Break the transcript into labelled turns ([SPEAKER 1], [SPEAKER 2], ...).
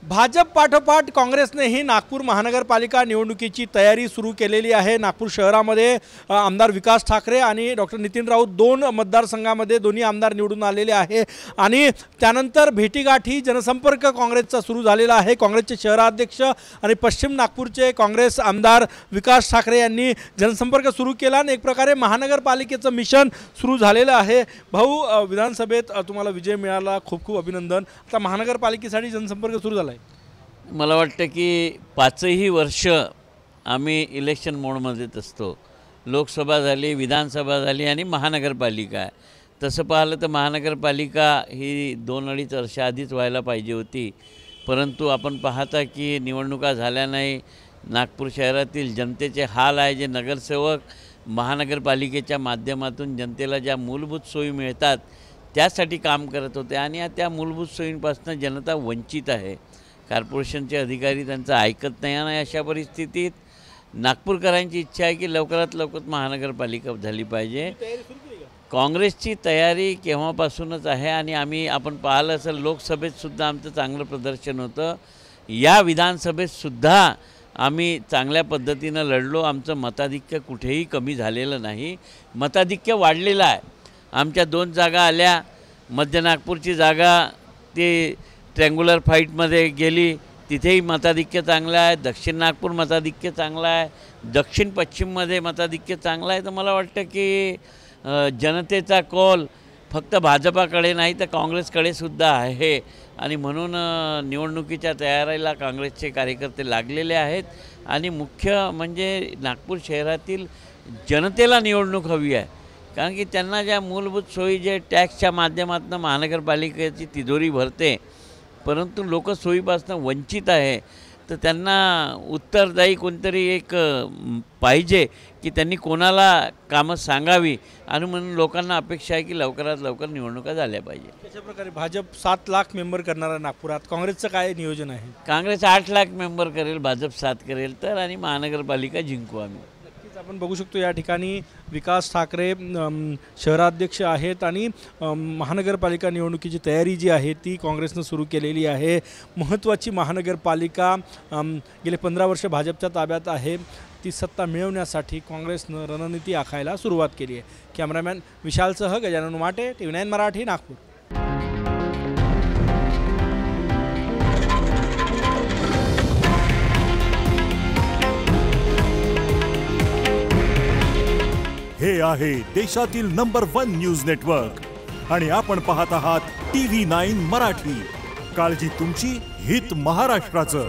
[SPEAKER 1] भाजप पाठोपाठ काँग्रेसनेही नागपूर महानगरपालिका निवडणुकीची तयारी सुरू केलेली आहे। नागपूर शहरामध्ये आमदार विकास ठाकरे आणि डॉक्टर नितीन राऊत दोन मतदारसंघामध्ये दोन्ही आमदार निवडून आलेले आहे आणि त्यानंतर भेटीगाठी जनसंपर्क काँग्रेसचा सुरू झालेला आहे। काँग्रेसचे शहराध्यक्ष आणि पश्चिम नागपूरचे काँग्रेस आमदार विकास ठाकरे यांनी जनसंपर्क सुरू केला आणि एक प्रकारे महानगरपालिकेचं मिशन सुरू झालेलं आहे। भाऊ, विधानसभेत तुम्हाला विजय मिळाला, खूप खूप अभिनंदन। आता महानगरपालिकेसाठी जनसंपर्क सुरू झाला आहे।
[SPEAKER 2] मला वाटतं की 5ही वर्ष आम्ही इलेक्शन मोडमध्येच असतो। लोकसभा झाली, विधानसभा झाली आणि महानगरपालिका आहे। तसं पाहिलं तर महानगरपालिका ही 2-2.5 वर्ष आधीच व्हायला पाहिजे होती, परंतु आपण पाहता की निवडणुका झाल्या नाही। नागपूर शहरातील जनतेचे हाल आहे। जे नगरसेवक महानगरपालिकेच्या माध्यमातून जनतेला ज्या मूलभूत सोयी मिळतात त्यासाठी काम करत होते आणि त्या मूलभूत सोयींपासून जनता वंचित आहे। कॉर्पोरेशनचे अधिकारी त्यांचं ऐकत नाही आणि अशा परिस्थितीत नागपूरकरांची इच्छा आहे की लवकरात लवकर महानगरपालिका झाली पाहिजे। काँग्रेसची तयारी केव्हापासूनच आहे आणि आपण पाहिलं असेल लोकसभेतसुद्धा आमचं चांगलं प्रदर्शन होतं। या विधानसभेतसुद्धा आम्ही चांगल्या पद्धतीनं लढलो। आमचं मताधिक्य कुठेही कमी झालेलं नाही, मताधिक्य वाढलेलं आहे। आमच्या 2 जागा आल्या। मध्य नागपूरची जागा ती ट्रँग्युलर फाईटमध्ये गेली, तिथेही मताधिक्य चांगलं आहे। दक्षिण नागपूर मताधिक्य चांगलं आहे, दक्षिण पश्चिममध्ये मताधिक्य चांगलं आहे। तर मला वाटतं की जनतेचा कौल फक्त भाजपाकडे नाही तर काँग्रेसकडे सुद्धा आहे आणि म्हणून निवडणुकीच्या तयारीला काँग्रेसचे कार्यकर्ते लागलेले आहेत आणि मुख्य म्हणजे नागपूर शहरातील जनतेला निवडणूक हवी आहे, कारण की त्यांना ज्या मूलभूत सोयी जे टॅक्सच्या माध्यमातून महानगरपालिकेची तिजोरी भरते, परंतु लोक सोयीपासून वंचित आहे। तर त्यांना उत्तरदायी कोणतरी एक पाहिजे की त्यांनी कोणाला कामं सांगावी आणि म्हणून लोकांना अपेक्षा आहे की लवकरात लवकर निवडणुका झाल्या पाहिजे।
[SPEAKER 1] कशा प्रकारे भाजप 7 लाख मेंबर करणार आहे नागपुरात, काँग्रेसचं काय नियोजन आहे?
[SPEAKER 2] काँग्रेस 8 लाख मेंबर करेल, भाजप 7 करेल तर आणि महानगरपालिका जिंकू आम्ही।
[SPEAKER 1] आपण बघू शकतो या ठिकाणी विकास ठाकरे शहराध्यक्ष आहेत आणि महानगरपालिका निवडणुकीची तयारी जी आहे ती काँग्रेसनं सुरू केलेली आहे। महत्त्वाची महानगरपालिका गेले 15 वर्ष भाजपच्या ताब्यात आहे, ती सत्ता मिळवण्यासाठी काँग्रेसनं रणनीती आखायला सुरुवात केली आहे। कॅमेरामॅन विशालसह गजानन उमाटे, TV9 मराठी, नागपूर।
[SPEAKER 3] हे आहे देशातील नंबर 1 न्यूज नेटवर्क आणि आपण पाहत आहात TV9 मराठी। काळजी तुमची, हित महाराष्ट्राचं।